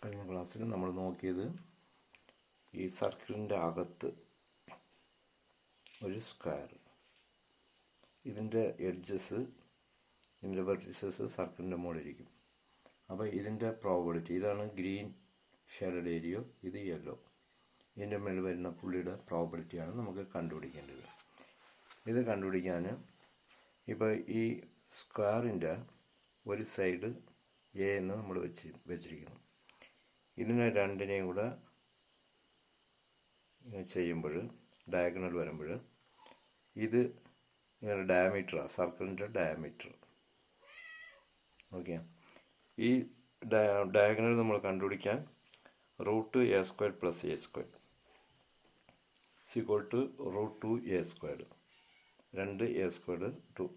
കഴിഞ്ഞ ക്ലാസ്സിൽ നമ്മൾ നോക്കിയത് ഈ സർക്കിളിൻ്റെ അകത്ത് ഒരു സ്ക്വയർ, ഇതിൻ്റെ എഡ്ജസ്, ഇതിൻ്റെ വെർട്ടിസസ് സർക്കിളിൻ്റെ മുകളിലിരിക്കും. അപ്പോൾ ഇതിൻ്റെ പ്രോബബിലിറ്റി, ഇതാണ് ഗ്രീൻ ഷെയ്ഡഡ് ഏരിയ, ഇത് യെല്ലോ, ഇതിൻ്റെ മേളിൽ വരുന്ന പുള്ളിയുടെ പ്രോബബിലിറ്റിയാണ് നമുക്ക് കണ്ടുപിടിക്കേണ്ടത്. ഇത് കണ്ടുപിടിക്കാൻ ഇപ്പോൾ ഈ സ്ക്വയറിൻ്റെ ഒരു സൈഡ് എ എന്ന് നമ്മൾ വെച്ചിരിക്കുന്നു. ഇതിനെ രണ്ടിനെയും കൂടെ ചെയ്യുമ്പോൾ, ഡയഗണൽ വരുമ്പോൾ, ഇത് ഇങ്ങനെ ഡയമീറ്ററാണ്, സർക്കിളിൻ്റെ ഡയമീറ്റർ. ഓക്കെ, ഈ ഡയഗണൽ നമ്മൾ കണ്ടുപിടിക്കാൻ root A square plus A square equal to root 2a square, 2a square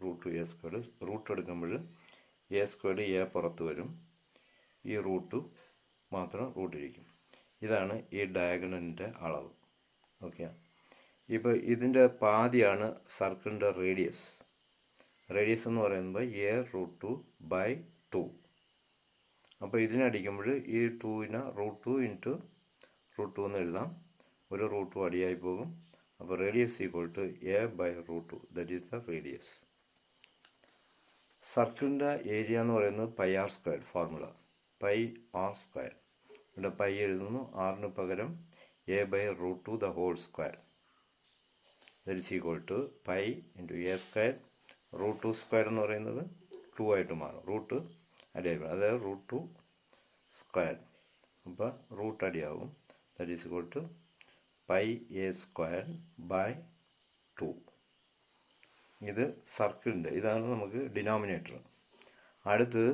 root 2a square. Root എടുക്കുമ്പോൾ എ സ്ക്വയർ എ പുറത്ത് വരും, ഈ റൂട്ട് മാത്രം റൂട്ടിരിക്കും. ഇതാണ് ഈ ഡയഗണലിൻ്റെ അളവ്. ഓക്കെ, ഇപ്പോൾ ഇതിൻ്റെ പാതിയാണ് സർക്കിളിൻ്റെ റേഡിയസ്. റേഡിയസ് എന്ന് പറയുമ്പോൾ എ റൂട്ട് 2/2. അപ്പോൾ ഇതിനടിക്കുമ്പോൾ ഈ 2നെ റൂട്ട് 2 ഇൻറ്റു റൂട്ട് 2 എന്ന് എഴുതാം. ഒരു റൂട്ട് 2 അടിയായി പോകും. അപ്പോൾ radius equal to a/√2, that is the radius. സർക്കിളിൻ്റെ ഏരിയ എന്ന് പറയുന്നത് πr², ഫോർമുല πr². ഇവിടെ പൈ എഴുതുന്നു, ആറിന് പകരം a/√2 the whole square, that is equal to pi into a². Root 2 square എന്ന് പറയുന്നത് 2 ആയിട്ട് മാറും, റൂട്ട് അടിയായി, അതായത് റൂട്ട് 2 സ്ക്വയർ. അപ്പോൾ റൂട്ട് അടിയാവും, that is equal to πa²/2. ഇത് സർക്കിളിൻ്റെ, ഇതാണ് നമുക്ക് ഡിനോമിനേറ്റർ. അടുത്തത്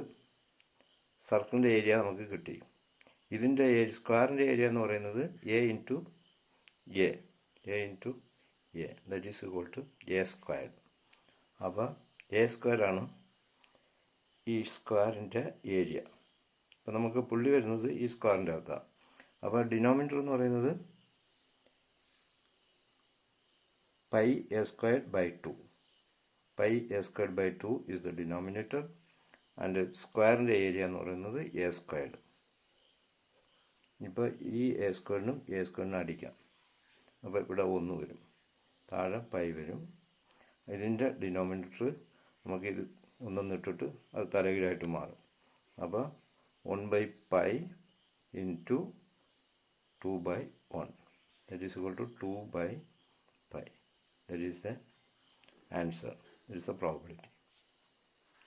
സർക്കിളിൻ്റെ ഏരിയ നമുക്ക് കിട്ടി. ഇതിൻ്റെ സ്ക്വയറിൻ്റെ ഏരിയ എന്ന് പറയുന്നത് a into A, that is equal to a². അപ്പോൾ a² ഈ സ്ക്വയറിൻ്റെ ഏരിയ. അപ്പോൾ നമുക്ക് പുള്ളി വരുന്നത് ഈ സ്ക്വയറിൻ്റെ അകത്താണ്. അപ്പോൾ ഡിനോമിനേറ്റർ എന്ന് പറയുന്നത് πa²/2. πa²/2 is the denominator and സ്ക്വയറിൻ്റെ ഏരിയ എന്ന് പറയുന്നത് a². ഇപ്പോൾ ഈ a²നും a²നും അടിക്കാം. അപ്പോൾ ഇവിടെ 1 വരും, താഴെ പൈ വരും. ഇതിൻ്റെ ഡിനോമിനേറ്റർ നമുക്കിത് ഒന്നിട്ടിട്ട് അത് തലകീഴായിട്ട് മാറും. അപ്പോൾ 1/π into 2/1, that is equal to 2/π. That is the answer. That is the probability.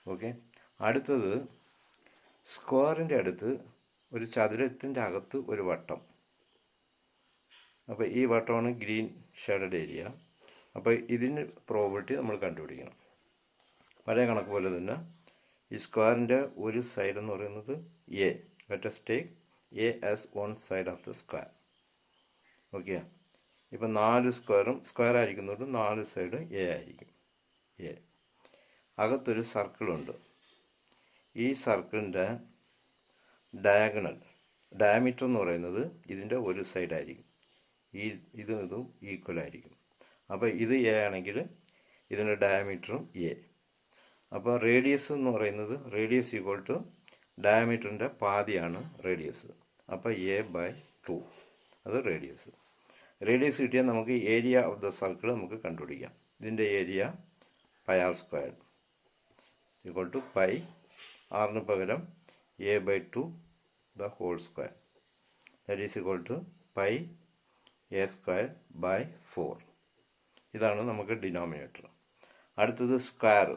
Okay, അടുത്തത് സ്ക്വയറിൻ്റെ അടുത്ത് ഒരു ചതുരത്തിൻ്റെ അകത്ത് ഒരു വട്ടം. അപ്പോൾ ഈ വട്ടമാണ് ഗ്രീൻ ഷെയ്ഡഡ് ഏരിയ. അപ്പോൾ ഇതിന് പ്രോബബിലിറ്റി നമ്മൾ കണ്ടുപിടിക്കണം. പഴയ കണക്ക് പോലെ തന്നെ ഈ സ്ക്വയറിൻ്റെ ഒരു സൈഡ് എന്ന് പറയുന്നത് A. Let us take a as one side of the square. Okay, ഇപ്പം 4 സ്ക്വയറും സ്ക്വയർ ആയിരിക്കുന്നതുകൊണ്ട് 4 സൈഡ് എ ആയിരിക്കും. എ അകത്തൊരു സർക്കിളുണ്ട്. ഈ സർക്കിളിൻ്റെ ഡയമീറ്റർ എന്ന് പറയുന്നത് ഇതിൻ്റെ ഒരു സൈഡായിരിക്കും. ഇതും ഈക്വൽ ആയിരിക്കും. അപ്പോൾ ഇത് എ ആണെങ്കിൽ ഇതിൻ്റെ ഡയമീറ്ററും എ. അപ്പോൾ റേഡിയസ് എന്ന് പറയുന്നത്, റേഡിയസ് ഈക്വൽ ടു ഡയമീറ്ററിൻ്റെ പാതിയാണ് റേഡിയസ്. അപ്പോൾ a/2 അത് റേഡിയസ്. റേഡിയസ് കിട്ടിയാൽ നമുക്ക് ഏരിയ ഓഫ് ദ സർക്കിൾ നമുക്ക് കണ്ടുപിടിക്കാം. ഇതിൻ്റെ area πr² equal to pi, ആറിന് പകരം a/2 the whole square, that is equal to πa²/4. ഇതാണ് നമുക്ക് ഡിനോമിനേറ്റർ. അടുത്തത് സ്ക്വയർ,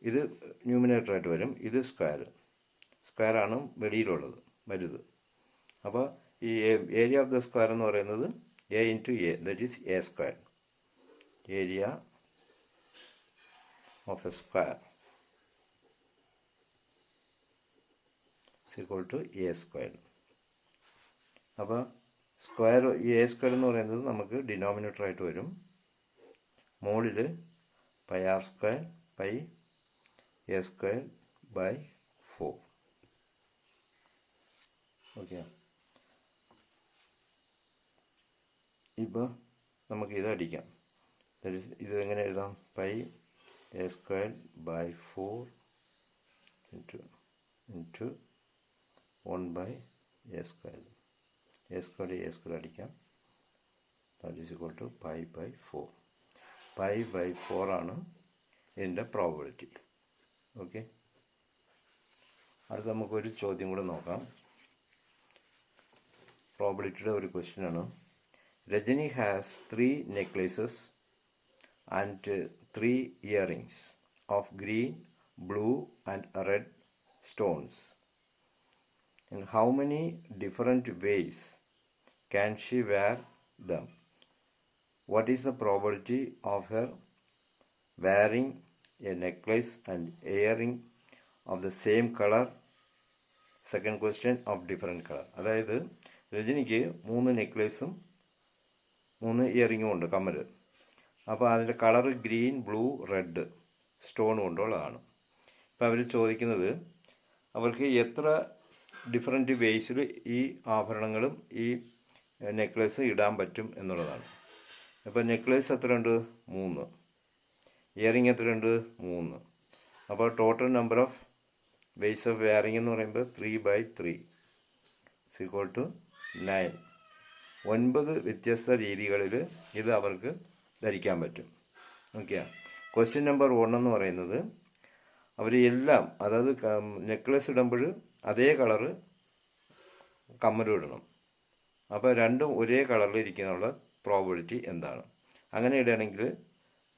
ഇത് ന്യൂമിനേറ്ററായിട്ട് വരും. ഇത് സ്ക്വയറാണ് വെളിയിലുള്ളത്, വലുത്. അപ്പോൾ ഈ ഏരിയ ഓഫ് ദ സ്ക്വയർ എന്ന് പറയുന്നത് a into A, that is a². Area of A square equal to a². അപ്പോൾ സ്ക്വയർ, ഈ a² എന്ന് പറയുന്നത് നമുക്ക് ഡിനോമിനേറ്ററായിട്ട് വരും. മുകളിൽ πr², πa²/4. ഓക്കെ, ഇപ്പോൾ നമുക്ക് ഇത് അടിക്കാം. ഇത് എങ്ങനെ എഴുതാം? πa²/4 into 1/a². a² അടിക്കാം. That is equal to π/4. π/4 ആണ് ഇതിൻ്റെ പ്രോബിലിറ്റി. ഓക്കെ, അടുത്ത നമുക്കൊരു ചോദ്യം കൂടെ നോക്കാം. പ്രോബിലിറ്റിയുടെ ഒരു ക്വസ്റ്റ്യൻ ആണ്. Rajani has 3 necklaces and 3 earrings of green, blue and red stones. In how many different ways can she wear them? What is the probability of her wearing a necklace and earring of the same color? Second question, of different color. അതായത് രജനിക്ക് 3 നെക്ലേസും 3 ഇയറിങ്ങും ഉണ്ട്, കമ്മൽ. അപ്പോൾ അതിൻ്റെ colour green, blue, red stone കൊണ്ടുള്ളതാണ്. അപ്പോൾ അവർ ചോദിക്കുന്നത് അവർക്ക് എത്ര ഡിഫറെൻറ്റ് വേസിൽ ഈ ആഭരണങ്ങളും ഈ നെക്ലേസ് ഇടാൻ പറ്റും എന്നുള്ളതാണ്. അപ്പോൾ നെക്ലേസ് എത്രയുണ്ട്? 3. ഇയറിങ് എത്രയുണ്ട്? 3. അപ്പോൾ total number of ways of wearing എന്ന് പറയുമ്പോൾ 3/3 ഈക്വൽ ടു 9. 9 വ്യത്യസ്ത രീതികളിൽ ഇത് അവർക്ക് ധരിക്കാൻ പറ്റും. ഓക്കെ, ക്വസ്റ്റ്യൻ നമ്പർ 1 എന്ന് പറയുന്നത് അവർ എല്ലാം, അതായത് നെക്ലേസ് ഇടുമ്പോൾ അതേ കളറ് കമ്മലും ഇടണം. അപ്പോൾ രണ്ടും ഒരേ കളറിൽ ഇരിക്കാനുള്ള പ്രോബിലിറ്റി എന്താണ്? അങ്ങനെ ഇടുകയാണെങ്കിൽ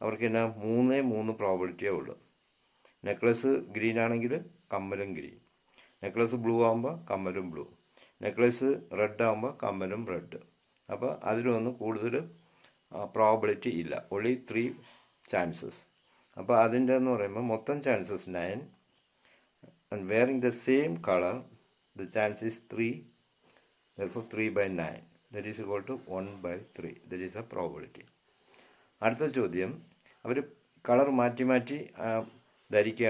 അവർക്ക് എന്നാ 3 പ്രോബിലിറ്റിയേ ഉള്ളൂ. നെക്ലേസ് ഗ്രീൻ ആണെങ്കിൽ കമ്മലും ഗ്രീൻ, നെക്ലേസ് ബ്ലൂ ആകുമ്പോൾ കമ്മലും ബ്ലൂ, നെക്ലേസ് റെഡ് ആകുമ്പോൾ കമ്മലും റെഡ്. അപ്പോൾ അതിലൊന്നും കൂടുതൽ പ്രോബിലിറ്റി ഇല്ല, only 3 chances. അപ്പോൾ അതിൻ്റെ എന്ന് പറയുമ്പോൾ മൊത്തം chances 9 and wearing the same color the chance is 3, therefore 3/9, that is equal to 1/3. that is a probability. അടുത്ത ചോദ്യം, അവർ കളർ മാറ്റി മാറ്റി ധരിക്കുകയാണ്.